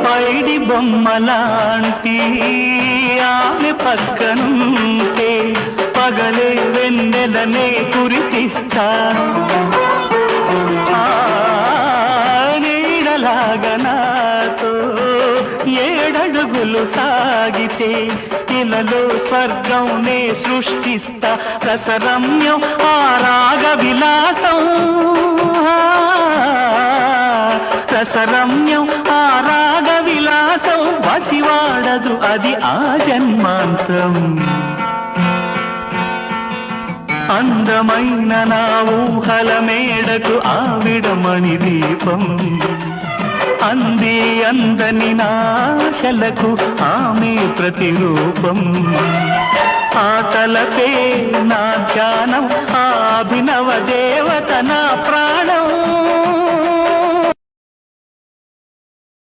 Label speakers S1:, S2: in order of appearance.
S1: పైడి బొమ్మలాంటి ఆమె పక్కనుంటే పగలే వెన్నెలనే కురిపిస్తా నీడలాగా నాతో ఏడడుగులు సాగితే ఇలలో స్వర్గంనే సృష్టిస్తా రసరమ్యం ఆ రాగ విలాసం రసరమ్యం ఆ రాగ విలాసం వసివాడదు అది ఆ జన్మాంతం అందమైన నా ఊహల మేడకు ఆవిడమణి దీపం అంది అందని నాశలకు ఆమె ప్రతిరూపం ఆ తలపే నా ధ్యానం ఆ అభినవ దేవత నా ప్రాణం